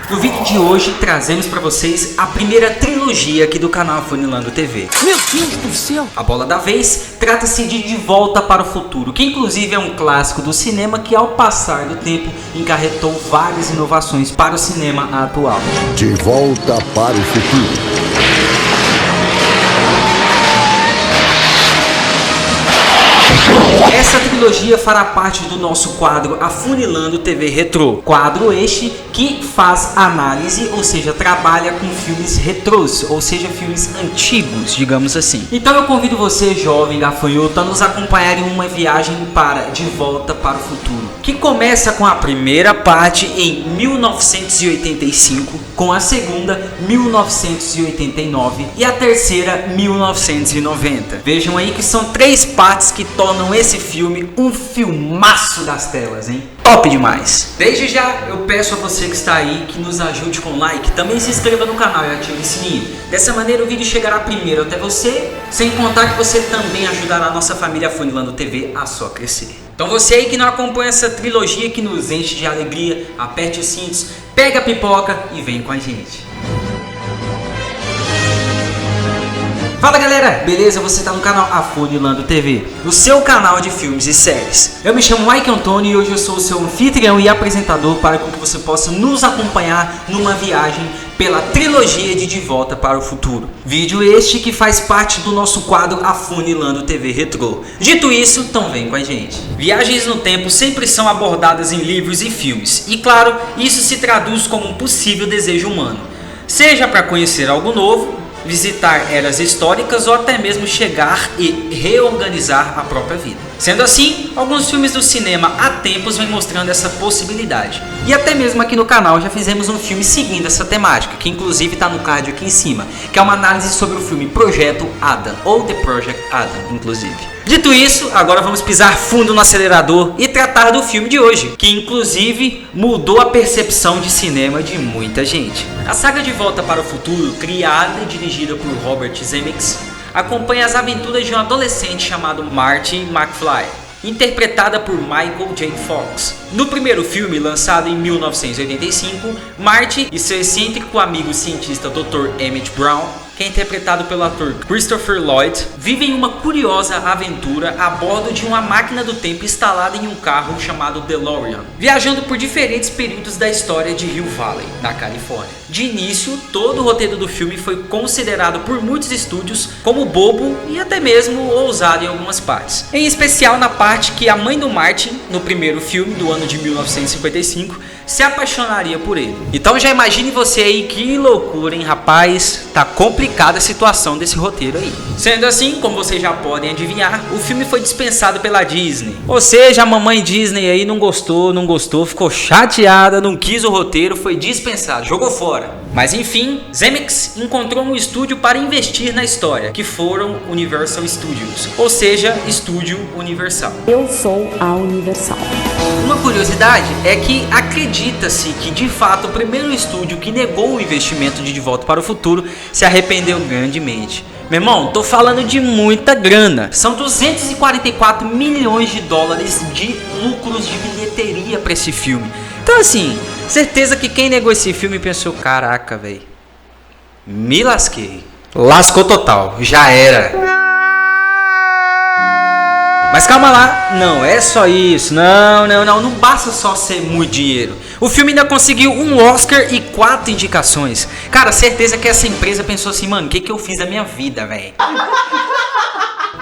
No vídeo de hoje trazemos para vocês a primeira trilogia aqui do canal Afunilando TV. Meu Deus do céu! A bola da vez trata-se de Volta para o Futuro, que inclusive é um clássico do cinema que ao passar do tempo encarretou várias inovações para o cinema atual. De Volta para o Futuro. Essa trilogia fará parte do nosso quadro Afunilando TV Retrô. Quadro este que faz análise, ou seja, trabalha com filmes retrôs, ou seja, filmes antigos, digamos assim. Então eu convido você, jovem gafanhoto, a nos acompanhar em uma viagem para De Volta para o Futuro, que começa com a primeira parte em 1985, com a segunda 1989 e a terceira 1990. Vejam aí que são 3 partes que tornam esse filme um filmaço das telas, hein? Top demais! Desde já eu peço a você que está aí que nos ajude com like, também se inscreva no canal e ative o sininho. Dessa maneira o vídeo chegará primeiro até você, sem contar que você também ajudará a nossa família Afunilando TV a só crescer. Então você aí que não acompanha essa trilogia que nos enche de alegria, aperte os cintos, pega a pipoca e vem com a gente. Fala galera, beleza? Você tá no canal Afunilando TV, o seu canal de filmes e séries. Eu me chamo Mike Antônio e hoje eu sou o seu anfitrião e apresentador para que você possa nos acompanhar numa viagem pela trilogia de Volta para o Futuro. Vídeo este que faz parte do nosso quadro Afunilando TV Retrô. Dito isso, então vem com a gente. Viagens no tempo sempre são abordadas em livros e filmes. E claro, isso se traduz como um possível desejo humano. Seja para conhecer algo novo, visitar eras históricas ou até mesmo chegar e reorganizar a própria vida. Sendo assim, alguns filmes do cinema há tempos vêm mostrando essa possibilidade. E até mesmo aqui no canal já fizemos um filme seguindo essa temática, que inclusive está no card aqui em cima, que é uma análise sobre o filme Projeto Adam, ou The Project Adam, inclusive. Dito isso, agora vamos pisar fundo no acelerador e tratar do filme de hoje, que inclusive mudou a percepção de cinema de muita gente. A saga De Volta para o Futuro, criada e dirigida por Robert Zemeckis, acompanha as aventuras de um adolescente chamado Marty McFly, interpretada por Michael J. Fox. No primeiro filme, lançado em 1985, Marty e seu excêntrico amigo cientista Dr. Emmett Brown, que é interpretado pelo ator Christopher Lloyd, vivem uma curiosa aventura a bordo de uma máquina do tempo instalada em um carro chamado DeLorean, viajando por diferentes períodos da história de Hill Valley, na Califórnia. De início, todo o roteiro do filme foi considerado por muitos estúdios como bobo e até mesmo ousado em algumas partes. Em especial na parte que a mãe do Martin, no primeiro filme do ano de 1955, se apaixonaria por ele. Então já imagine você aí que loucura, hein, rapaz? Tá complicada a situação desse roteiro aí. Sendo assim, como vocês já podem adivinhar, o filme foi dispensado pela Disney. Ou seja, a mamãe Disney aí não gostou, ficou chateada, não quis o roteiro, foi dispensado, jogou fora. Mas enfim, Zemeckis encontrou um estúdio para investir na história, que foram Universal Studios, ou seja, Estúdio Universal. Eu sou a Universal. Uma curiosidade é que acredita-se que de fato o primeiro estúdio que negou o investimento de Volta para o Futuro se arrependeu grandemente. Meu irmão, tô falando de muita grana. São 244 milhões de dólares de lucros de bilheteria para esse filme. Então assim, certeza que quem negou esse filme pensou, caraca, velho, me lasquei. Lascou total, já era. Mas calma lá, não é só isso, não basta só ser muito dinheiro. O filme ainda conseguiu um Oscar e 4 indicações. Cara, certeza que essa empresa pensou assim, mano, o que eu fiz da minha vida, velho?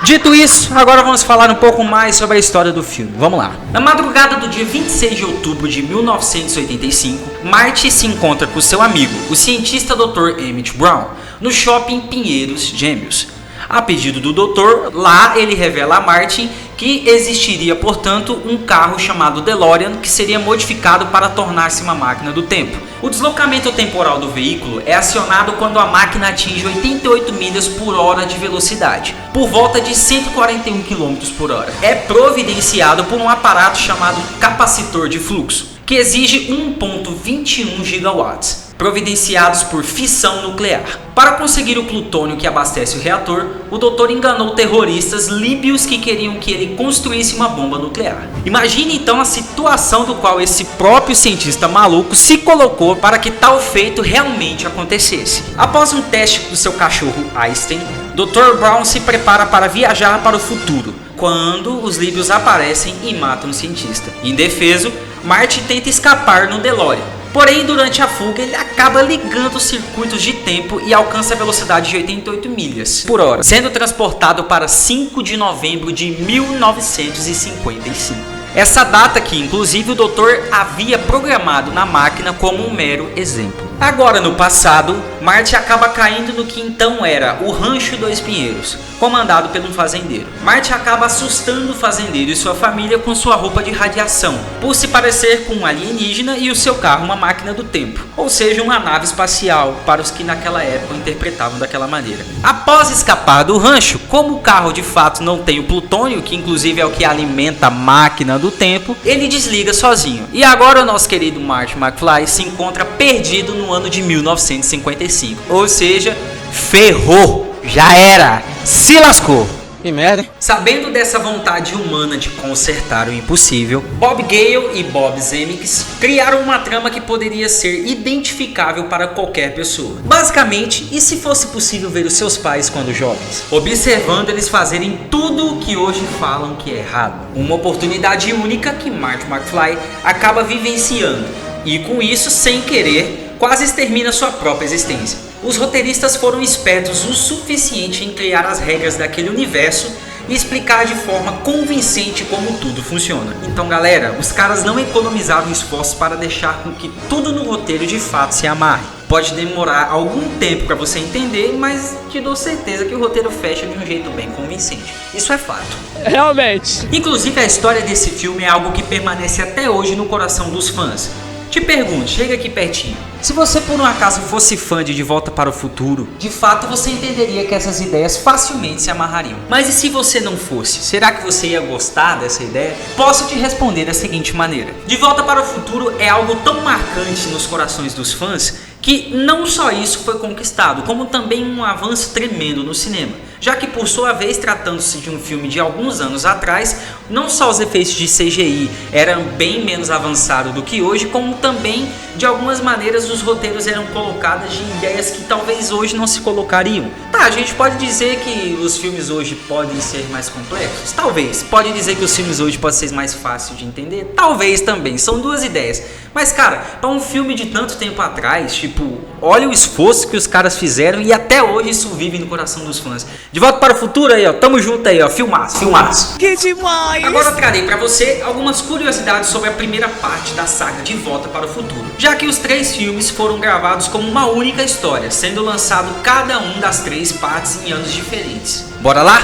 Dito isso, agora vamos falar um pouco mais sobre a história do filme. Vamos lá. Na madrugada do dia 26 de outubro de 1985, Marty se encontra com seu amigo, o cientista Dr. Emmett Brown, no shopping Pinheiros Gêmeos. A pedido do doutor, lá ele revela a Martin que existiria, portanto, um carro chamado DeLorean que seria modificado para tornar-se uma máquina do tempo. O deslocamento temporal do veículo é acionado quando a máquina atinge 88 milhas por hora de velocidade, por volta de 141 km por hora. É providenciado por um aparato chamado capacitor de fluxo, que exige 1,21 gigawatts, providenciados por fissão nuclear. Para conseguir o plutônio que abastece o reator, o doutor enganou terroristas líbios que queriam que ele construísse uma bomba nuclear. Imagine então a situação do qual esse próprio cientista maluco se colocou para que tal feito realmente acontecesse. Após um teste do seu cachorro Einstein, Dr. Brown se prepara para viajar para o futuro, quando os líbios aparecem e matam o cientista. Indefeso, Marty tenta escapar no DeLorean. Porém, durante a fuga, ele acaba ligando os circuitos de tempo e alcança a velocidade de 88 milhas por hora, sendo transportado para 5 de novembro de 1955. Essa data que, inclusive, o doutor havia programado na máquina como um mero exemplo. Agora, no passado, Marty acaba caindo no que então era o Rancho dos Pinheiros, comandado por um fazendeiro. Marty acaba assustando o fazendeiro e sua família com sua roupa de radiação, por se parecer com um alienígena e o seu carro uma máquina do tempo, ou seja, uma nave espacial, para os que naquela época interpretavam daquela maneira. Após escapar do rancho, como o carro de fato não tem o plutônio, que inclusive é o que alimenta a máquina do tempo, ele desliga sozinho. E agora o nosso querido Marty McFly se encontra perdido no ano de 1955. Ou seja, ferrou, já era, se lascou. Que merda, hein? Sabendo dessa vontade humana de consertar o impossível, Bob Gale e Bob Zemeckis criaram uma trama que poderia ser identificável para qualquer pessoa. Basicamente, e se fosse possível ver os seus pais quando jovens, observando eles fazerem tudo o que hoje falam que é errado. Uma oportunidade única que Marty McFly acaba vivenciando e com isso, sem querer, quase extermina sua própria existência. Os roteiristas foram espertos o suficiente em criar as regras daquele universo e explicar de forma convincente como tudo funciona. Então galera, os caras não economizaram esforços para deixar com que tudo no roteiro de fato se amarre. Pode demorar algum tempo para você entender, mas te dou certeza que o roteiro fecha de um jeito bem convincente. Isso é fato. Realmente. Inclusive a história desse filme é algo que permanece até hoje no coração dos fãs. Te pergunto, chega aqui pertinho. Se você por um acaso fosse fã de Volta para o Futuro, de fato você entenderia que essas ideias facilmente se amarrariam. Mas e se você não fosse? Será que você ia gostar dessa ideia? Posso te responder da seguinte maneira. De Volta para o Futuro é algo tão marcante nos corações dos fãs que não só isso foi conquistado, como também um avanço tremendo no cinema. Já que por sua vez, tratando-se de um filme de alguns anos atrás, não só os efeitos de CGI eram bem menos avançados do que hoje, como também de algumas maneiras os roteiros eram colocados de ideias que talvez hoje não se colocariam. Tá, a gente pode dizer que os filmes hoje podem ser mais complexos? Talvez. Pode dizer que os filmes hoje podem ser mais fáceis de entender? Talvez também. São duas ideias. Mas cara, para um filme de tanto tempo atrás, tipo, olha o esforço que os caras fizeram e até hoje isso vive no coração dos fãs. De Volta para o Futuro aí, ó, tamo junto aí, ó, filmaço, filmaço. Que demais! Agora eu trarei pra você algumas curiosidades sobre a primeira parte da saga De Volta para o Futuro, já que os 3 filmes foram gravados como uma única história, sendo lançado cada um das 3 partes em anos diferentes. Bora lá?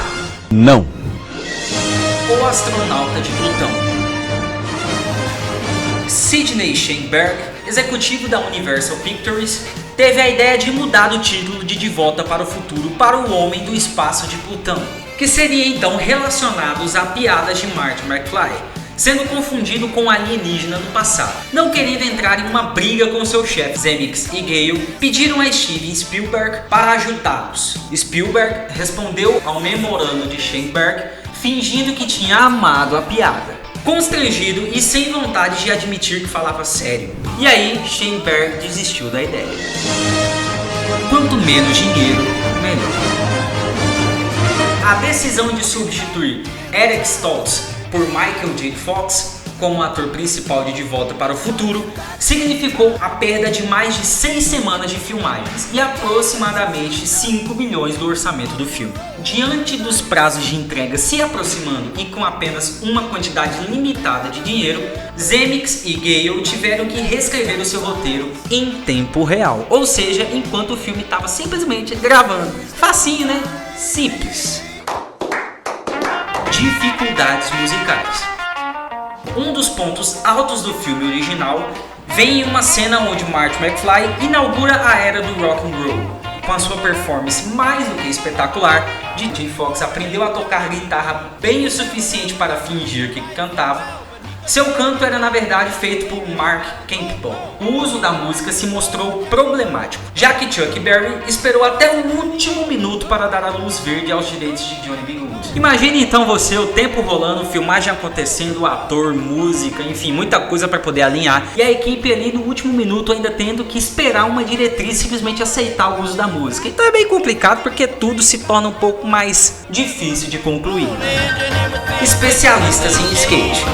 Não. O Astronauta de Plutão. Sidney Sheinberg, executivo da Universal Pictures, teve a ideia de mudar o título de Volta para o Futuro para O Homem do Espaço de Plutão, que seria então relacionados a piadas de Marty McFly, sendo confundido com o alienígena do passado. Não querendo entrar em uma briga com seus chefes Zemeckis e Gale, pediram a Steven Spielberg para ajudá-los. Spielberg respondeu ao memorando de Sheinberg, fingindo que tinha amado a piada, constrangido e sem vontade de admitir que falava sério. E aí, Sheinberg desistiu da ideia. Quanto menos dinheiro, melhor. A decisão de substituir Eric Stoltz por Michael J. Fox como ator principal de Volta para o Futuro significou a perda de mais de 6 semanas de filmagens e aproximadamente 5 milhões do orçamento do filme. Diante dos prazos de entrega se aproximando e com apenas uma quantidade limitada de dinheiro, Zemeckis e Gale tiveram que reescrever o seu roteiro em tempo real, ou seja, enquanto o filme estava simplesmente gravando. Facinho, né? Simples. Dificuldades musicais. Um dos pontos altos do filme original vem em uma cena onde Marty McFly inaugura a era do rock and roll. Com a sua performance mais do que espetacular, DJ Fox aprendeu a tocar guitarra bem o suficiente para fingir que cantava, Seu canto era na verdade feito por Mark Campbell. O uso da música se mostrou problemático, já que Chuck Berry esperou até o último minuto para dar a luz verde aos direitos de Johnny B. Good. Imagine então você, o tempo rolando, filmagem acontecendo, ator, música, enfim, muita coisa para poder alinhar, e a equipe ali no último minuto ainda tendo que esperar uma diretriz simplesmente aceitar o uso da música. Então é bem complicado porque tudo se torna um pouco mais difícil de concluir. Especialistas em skate.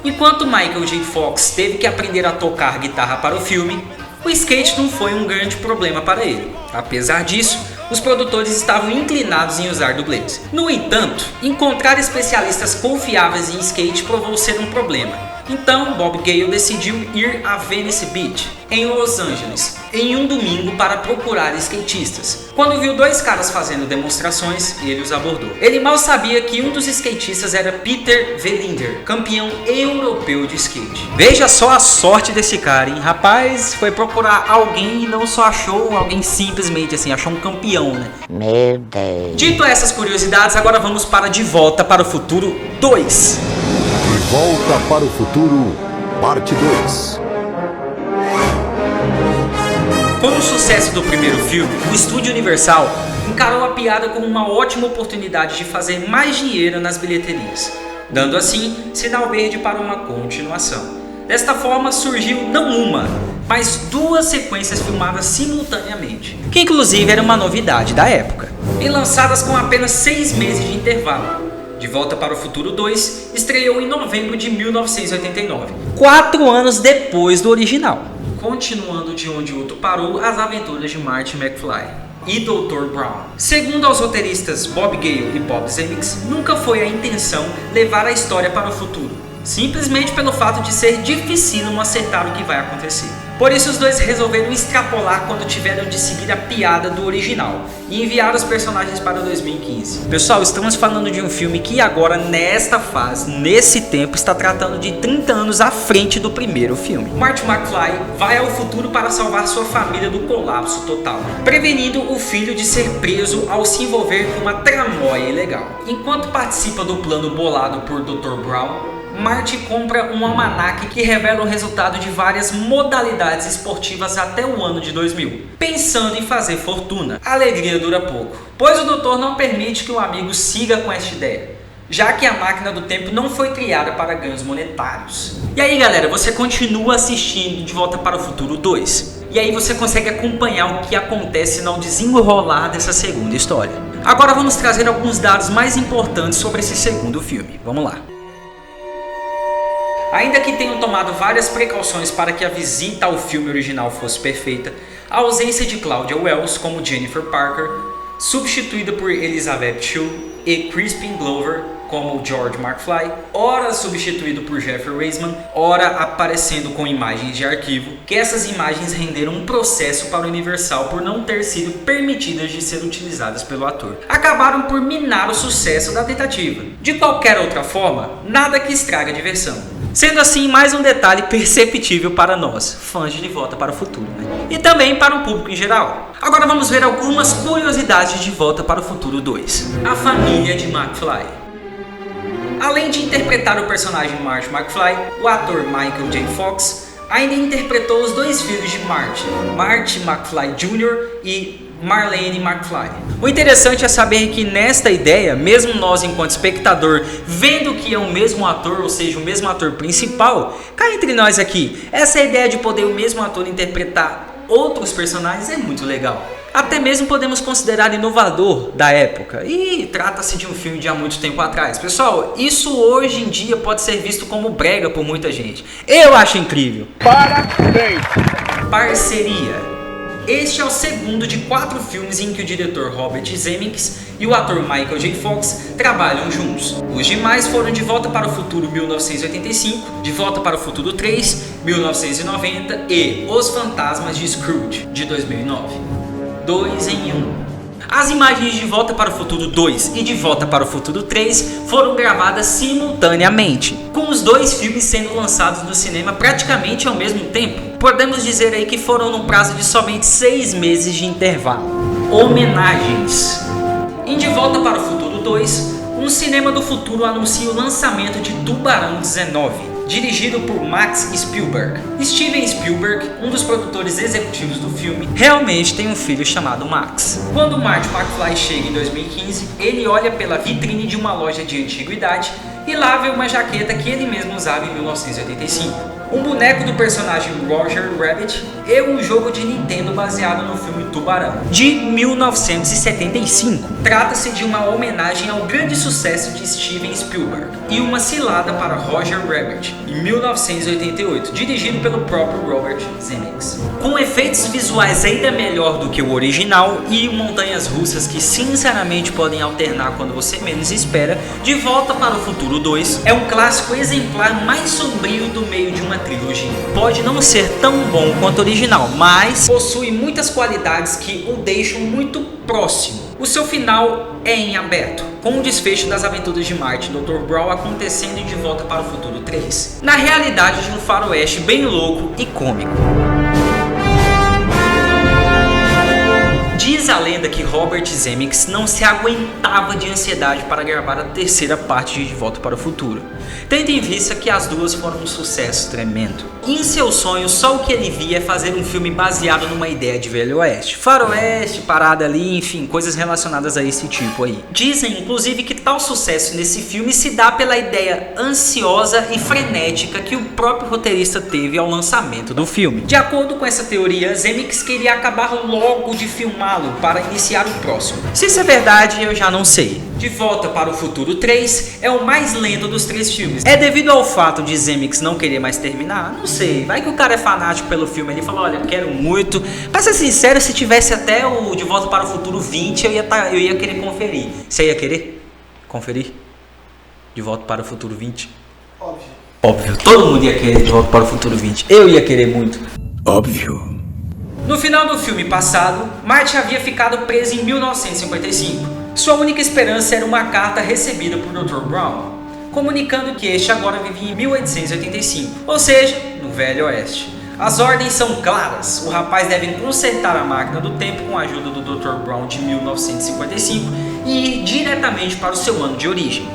Enquanto Michael J. Fox teve que aprender a tocar guitarra para o filme, o skate não foi um grande problema para ele. Apesar disso, os produtores estavam inclinados em usar dublês. No entanto, encontrar especialistas confiáveis em skate provou ser um problema. Então, Bob Gale decidiu ir a Venice Beach, em Los Angeles, em um domingo para procurar skatistas. Quando viu dois caras fazendo demonstrações, ele os abordou. Ele mal sabia que um dos skatistas era Peter Velinder, campeão europeu de skate. Veja só a sorte desse cara, hein? Rapaz, foi procurar alguém e não só achou alguém simplesmente assim, achou um campeão, né? Meu Deus. Dito essas curiosidades, agora vamos para De Volta para o Futuro 2. De Volta para o Futuro, parte 2. Com o sucesso do primeiro filme, o estúdio Universal encarou a piada como uma ótima oportunidade de fazer mais dinheiro nas bilheterias, dando assim sinal verde para uma continuação. Desta forma surgiu não uma, mas duas sequências filmadas simultaneamente, que inclusive era uma novidade da época, e lançadas com apenas 6 meses de intervalo. De Volta para o Futuro 2 estreou em novembro de 1989, 4 anos depois do original, continuando de onde o outro parou as aventuras de Marty McFly e Dr. Brown. Segundo os roteiristas Bob Gale e Bob Zemeckis, nunca foi a intenção levar a história para o futuro, simplesmente pelo fato de ser dificílimo acertar o que vai acontecer. Por isso os dois resolveram extrapolar quando tiveram de seguir a piada do original e enviar os personagens para 2015. Pessoal, estamos falando de um filme que agora nesta fase, nesse tempo, está tratando de 30 anos à frente do primeiro filme. Marty McFly vai ao futuro para salvar sua família do colapso total, prevenindo o filho de ser preso ao se envolver com uma tramóia ilegal. Enquanto participa do plano bolado por Dr. Brown, Marty compra um almanaque que revela o resultado de várias modalidades esportivas até o ano de 2000, pensando em fazer fortuna. A alegria dura pouco, pois o doutor não permite que o amigo siga com esta ideia, já que a máquina do tempo não foi criada para ganhos monetários. E aí galera, você continua assistindo De Volta para o Futuro 2, e aí você consegue acompanhar o que acontece no desenrolar dessa segunda história. Agora vamos trazer alguns dados mais importantes sobre esse segundo filme, vamos lá. Ainda que tenham tomado várias precauções para que a visita ao filme original fosse perfeita, a ausência de Claudia Wells como Jennifer Parker, substituída por Elizabeth Shue, e Crispin Glover como George McFly, ora substituído por Jeffrey Reisman, ora aparecendo com imagens de arquivo, que essas imagens renderam um processo para o Universal por não ter sido permitidas de ser utilizadas pelo ator. Acabaram por minar o sucesso da tentativa. De qualquer outra forma, nada que estrague a diversão. Sendo assim, mais um detalhe perceptível para nós, fãs de Volta para o Futuro, né? E também para o público em geral. Agora vamos ver algumas curiosidades de Volta para o Futuro 2. A família de McFly. Além de interpretar o personagem Marty McFly, o ator Michael J. Fox ainda interpretou os dois filhos de Marty McFly Jr. e Marlene McFly. O interessante é saber que nesta ideia, mesmo nós enquanto espectador vendo que é o mesmo ator, ou seja, o mesmo ator principal, cá entre nós aqui, essa ideia de poder o mesmo ator interpretar outros personagens é muito legal. Até mesmo podemos considerar inovador da época, e trata-se de um filme de há muito tempo atrás. Pessoal, isso hoje em dia pode ser visto como brega por muita gente. Eu acho incrível. Parabéns! Parceria. Este é o segundo de 4 filmes em que o diretor Robert Zemeckis e o ator Michael J. Fox trabalham juntos. Os demais foram De Volta para o Futuro 1985, De Volta para o Futuro 3, 1990 e Os Fantasmas de Scrooge, de 2009. 2 em 1. As imagens de De Volta para o Futuro 2 e De Volta para o Futuro 3 foram gravadas simultaneamente, com os dois filmes sendo lançados no cinema praticamente ao mesmo tempo. Podemos dizer aí que foram num prazo de somente 6 meses de intervalo. Homenagens. Em De Volta para o Futuro 2, Um cinema do futuro anuncia o lançamento de Tubarão 19. Dirigido por Max Spielberg. Steven Spielberg, um dos produtores executivos do filme, realmente tem um filho chamado Max. Quando Marty McFly chega em 2015, ele olha pela vitrine de uma loja de antiguidade e lá vê uma jaqueta que ele mesmo usava em 1985. Um boneco do personagem Roger Rabbit e um jogo de Nintendo baseado no filme Tubarão, de 1975. Trata-se de uma homenagem ao grande sucesso de Steven Spielberg e uma cilada para Roger Rabbit, em 1988, dirigido pelo próprio Robert Zemeckis. Com efeitos visuais ainda melhor do que o original e montanhas russas que sinceramente podem alternar quando você menos espera, De Volta para o Futuro 2 é um clássico exemplar mais sombrio do meio de uma trilogia. Pode não ser tão bom quanto o original, mas possui muitas qualidades que o deixam muito próximo. O seu final é em aberto, com o desfecho das aventuras de Marty e Dr. Brown acontecendo em De Volta para o Futuro 3, na realidade de um faroeste bem louco e cômico. Diz a lenda que Robert Zemeckis não se aguentava de ansiedade para gravar a terceira parte de Volta para o Futuro, tendo em vista que as duas foram um sucesso tremendo. E em seus sonhos, só o que ele via é fazer um filme baseado numa ideia de Velho Oeste, faroeste, parada ali, enfim, coisas relacionadas a esse tipo aí. Dizem, inclusive, que tal sucesso nesse filme se dá pela ideia ansiosa e frenética que o próprio roteirista teve ao lançamento do filme. De acordo com essa teoria, Zemeckis queria acabar logo de filmá-lo para iniciar o próximo. Se isso é verdade, eu já não sei. De Volta para o Futuro 3 é o mais lento dos três filmes. É devido ao fato de Zemeckis não querer mais terminar? Não sei. Vai que o cara é fanático pelo filme. Ele falou, olha, quero muito. Pra ser sincero, se tivesse até o De Volta para o Futuro 20, eu ia querer conferir. Você ia querer conferir? De Volta para o Futuro 20? Óbvio. Todo mundo ia querer De Volta para o Futuro 20. Eu ia querer muito. Óbvio. No final do filme passado, Marty havia ficado preso em 1955. Sua única esperança era uma carta recebida por Dr. Brown, comunicando que este agora vivia em 1885, ou seja, no Velho Oeste. As ordens são claras, o rapaz deve consertar a máquina do tempo com a ajuda do Dr. Brown de 1955 e ir diretamente para o seu ano de origem,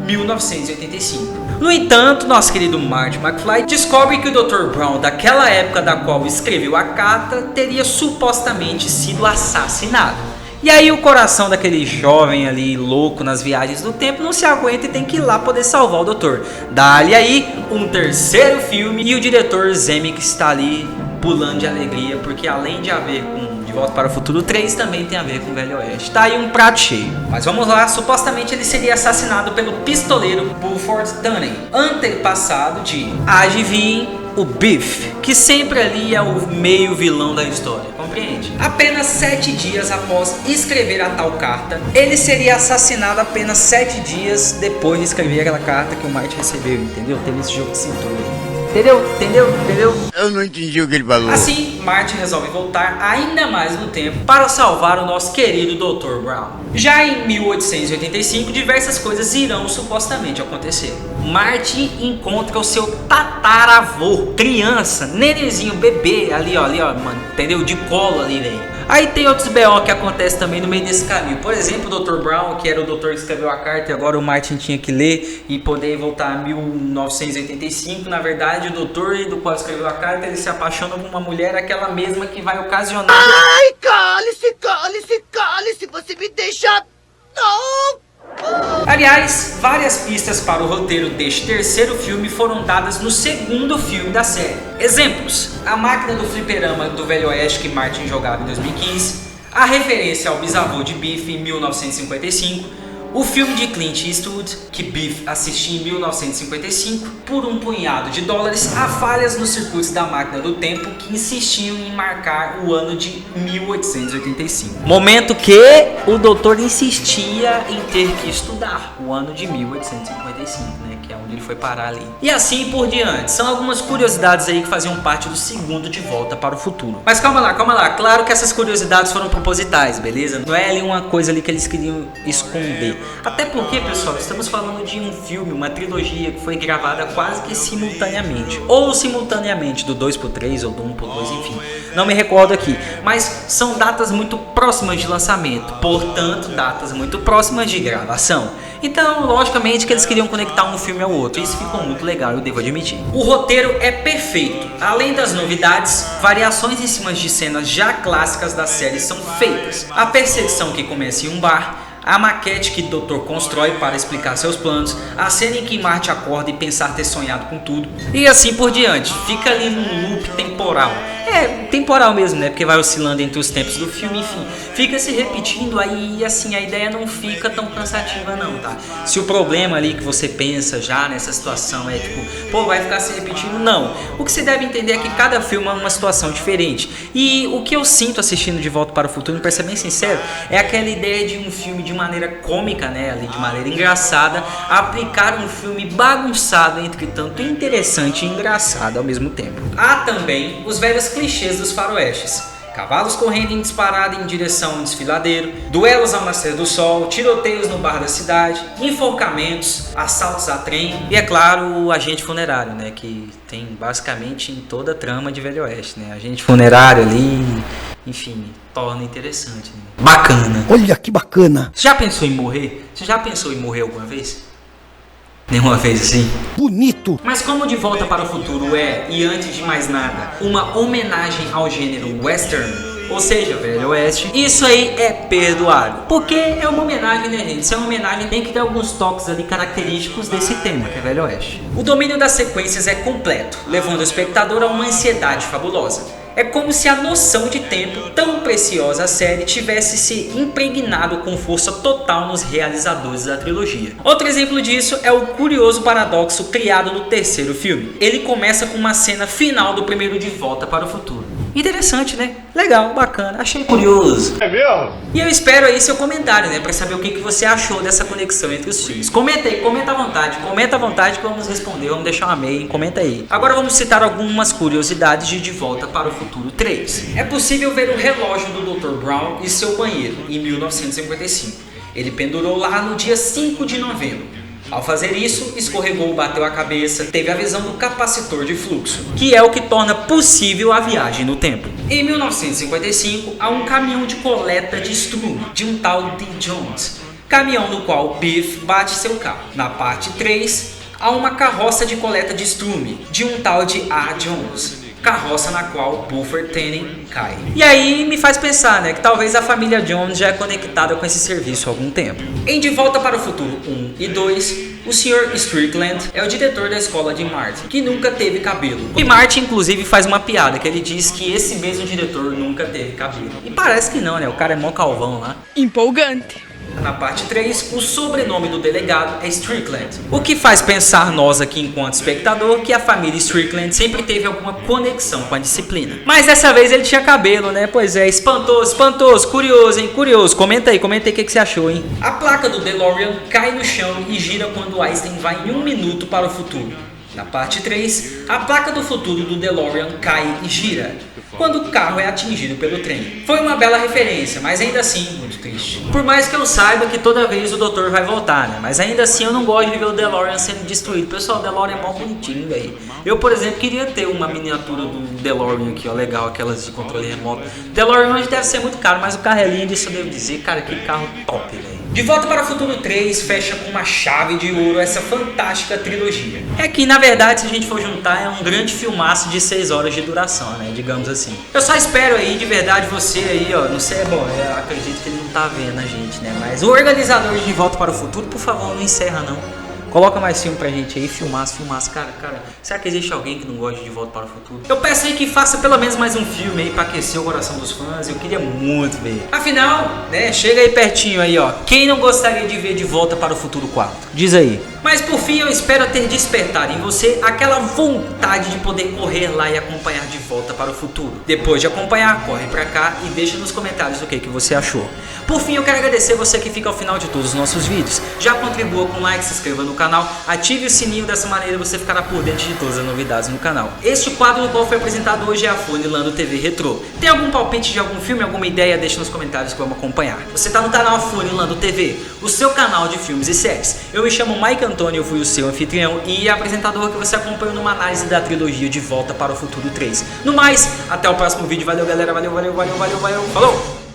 1985. No entanto, nosso querido Marty McFly descobre que o Dr. Brown, daquela época da qual escreveu a carta, teria supostamente sido assassinado. E aí o coração daquele jovem ali, louco nas viagens do tempo, não se aguenta e tem que ir lá poder salvar o doutor. Dá-lhe aí um terceiro filme e o diretor Zemeckis está ali pulando de alegria, porque além de haver com De Volta para o Futuro 3, também tem a ver com o Velho Oeste. Tá aí um prato cheio. Mas vamos lá, supostamente ele seria assassinado pelo pistoleiro Buford Tunney, antepassado de, adivinhem, o Biff, que sempre ali é o meio vilão da história, compreende? Apenas 7 dias após escrever a tal carta, ele seria assassinado apenas 7 dias depois de escrever aquela carta que o Marty recebeu, entendeu? Teve esse jogo de cintura. Entendeu? Eu não entendi o que ele falou. Assim, Marty resolve voltar ainda mais no tempo para salvar o nosso querido Dr. Brown. Já em 1885, diversas coisas irão supostamente acontecer. Marty encontra o seu tataravô, criança, nenenzinho, bebê, ali ó, mano, entendeu? De colo ali, velho. Aí tem outros BO que acontecem também no meio desse caminho. Por exemplo, o Dr. Brown, que era o doutor que escreveu a carta e agora o Martin tinha que ler e poder voltar a 1985. Na verdade, o doutor do qual escreveu a carta, ele se apaixona por uma mulher, aquela mesma que vai ocasionar... Ai, cale-se, você me deixa... Não! Aliás, várias pistas para o roteiro deste terceiro filme foram dadas no segundo filme da série. Exemplos: a máquina do fliperama do Velho Oeste que Martin jogava em 2015, a referência ao bisavô de Biff em 1955, o filme de Clint Eastwood, que Biff assistia em 1955, por um punhado de dólares, há falhas nos circuitos da máquina do tempo que insistiam em marcar o ano de 1885. Momento que o doutor insistia em ter que estudar o ano de 1855, né? Que é onde ele foi parar ali. E assim por diante. São algumas curiosidades aí que faziam parte do segundo De Volta para o Futuro. Mas calma lá. Claro que essas curiosidades foram propositais, beleza? Não é ali uma coisa ali que eles queriam esconder. Até porque, pessoal, estamos falando de um filme, uma trilogia que foi gravada quase que simultaneamente. Ou simultaneamente, do 2 pro 3 ou do 1 pro 2, enfim. não me recordo aqui, mas são datas muito próximas de lançamento, portanto datas muito próximas de gravação. Então, logicamente que eles queriam conectar um filme ao outro, isso ficou muito legal, eu devo admitir. O roteiro é perfeito, além das novidades, variações em cima de cenas já clássicas da série são feitas. A perseguição que começa em um bar, a maquete que o doutor constrói para explicar seus planos, a cena em que Marty acorda e pensar ter sonhado com tudo, e assim por diante, fica ali num loop temporal. É, temporal mesmo, né? Porque vai oscilando entre os tempos do filme, enfim. Fica se repetindo aí, assim, a ideia não fica tão cansativa não, tá? Se o problema ali que você pensa já nessa situação é tipo, pô, vai ficar se repetindo, não. O que você deve entender é que cada filme é uma situação diferente. E o que eu sinto assistindo De Volta para o Futuro, pra ser bem sincero, é aquela ideia de um filme de maneira cômica, né? Ali, de maneira engraçada, aplicar um filme bagunçado, entretanto interessante e engraçado ao mesmo tempo. Há também os velhos clichês dos faroestes: cavalos correndo em disparada em direção a um desfiladeiro, duelos ao nascer do sol, tiroteios no bar da cidade, enforcamentos, assaltos a trem e, é claro, o agente funerário, né, que tem basicamente em toda a trama de Velho Oeste, né, agente funerário ali, enfim, torna interessante, né? Bacana. Olha que bacana. Você já pensou em morrer? Você já pensou em morrer alguma vez? Nenhuma vez assim? Bonito. Mas como De Volta para o Futuro é, e antes de mais nada, uma homenagem ao gênero western, ou seja, Velho Oeste, isso aí é perdoável, porque é uma homenagem, né, gente? Se é uma homenagem, tem que ter alguns toques ali característicos desse tema, que é Velho Oeste. O domínio das sequências é completo, levando o espectador a uma ansiedade fabulosa. É como se a noção de tempo, tão preciosa à série, tivesse se impregnado com força total nos realizadores da trilogia. Outro exemplo disso é o curioso paradoxo criado no terceiro filme. Ele começa com uma cena final do primeiro De Volta para o Futuro. Interessante, né? Legal, bacana, achei curioso. É mesmo? E eu espero aí seu comentário, né? Pra saber o que você achou dessa conexão entre os filmes. Comenta aí, comenta à vontade que vamos responder, vamos deixar um amém, comenta aí. Agora vamos citar algumas curiosidades de Volta para o Futuro 3. É possível ver o relógio do Dr. Brown e seu banheiro em 1955. Ele pendurou lá no dia 5 de novembro. Ao fazer isso, escorregou, bateu a cabeça, teve a visão do capacitor de fluxo, que é o que torna possível a viagem no tempo. Em 1955, há um caminhão de coleta de estrume, de um tal D. Jones, caminhão no qual Biff bate seu carro. Na parte 3, há uma carroça de coleta de estrume, de um tal de A. Jones, carroça na qual Buffer Tannen cai. E aí me faz pensar, né, que talvez a família Jones já é conectada com esse serviço há algum tempo. Em De Volta para o Futuro 1 e 2, o Sr. Strickland é o diretor da escola de Marty, que nunca teve cabelo. E Marty inclusive faz uma piada, que ele diz que esse mesmo diretor nunca teve cabelo. E parece que não, né, o cara é mó calvão lá. Empolgante. Na parte 3, o sobrenome do delegado é Strickland, o que faz pensar nós aqui enquanto espectador que a família Strickland sempre teve alguma conexão com a disciplina. Mas dessa vez ele tinha cabelo, né? Pois é, espantoso, curioso, hein? Curioso, comenta aí o que você achou, hein? A placa do DeLorean cai no chão e gira quando Einstein vai em 1 minuto para o futuro. Na parte 3, a placa do futuro do DeLorean cai e gira quando o carro é atingido pelo trem. Foi uma bela referência, mas ainda assim muito triste. Por mais que eu saiba que toda vez o doutor vai voltar, né? Mas ainda assim eu não gosto de ver o DeLorean sendo destruído. Pessoal, o DeLorean é mó bonitinho, velho. Eu, por exemplo, queria ter uma miniatura do DeLorean aqui, ó, legal, aquelas de controle remoto. DeLorean hoje deve ser muito caro, mas o carro é lindo, isso eu devo dizer. Cara, que carro top, velho. De Volta para o Futuro 3 fecha com uma chave de ouro essa fantástica trilogia. É que, na verdade, se a gente for juntar, é um grande filmaço de 6 horas de duração, né? Digamos assim. Eu só espero aí, de verdade, você aí, ó, não sei, bom, eu acredito que ele não tá vendo a gente, né? Mas o organizador de Volta para o Futuro, por favor, não encerra não. Coloca mais filme pra gente aí, filmaço. Cara, será que existe alguém que não gosta de Volta para o Futuro? Eu peço aí que faça pelo menos mais um filme aí pra aquecer o coração dos fãs, eu queria muito ver. Afinal, né, chega aí pertinho aí, ó. Quem não gostaria de ver De Volta para o Futuro 4? Diz aí. Mas por fim eu espero ter despertado em você aquela vontade de poder correr lá e acompanhar De Volta para o Futuro. Depois de acompanhar, corre pra cá e deixa nos comentários o que você achou. Por fim eu quero agradecer você que fica ao final de todos os nossos vídeos. Já contribua com like, se inscreva no canal, ative o sininho, dessa maneira você ficará por dentro de todas as novidades no canal. Este quadro no qual foi apresentado hoje é a Funilando TV Retrô. Tem algum palpite de algum filme, alguma ideia? Deixa nos comentários que vamos acompanhar. Você tá no canal Funilando TV, o seu canal de filmes e séries. Eu me chamo Mike Antônio Antônio, eu fui o seu anfitrião e apresentador que você acompanhou numa análise da trilogia De Volta para o Futuro 3. No mais, até o próximo vídeo. Valeu, galera. Valeu. Falou!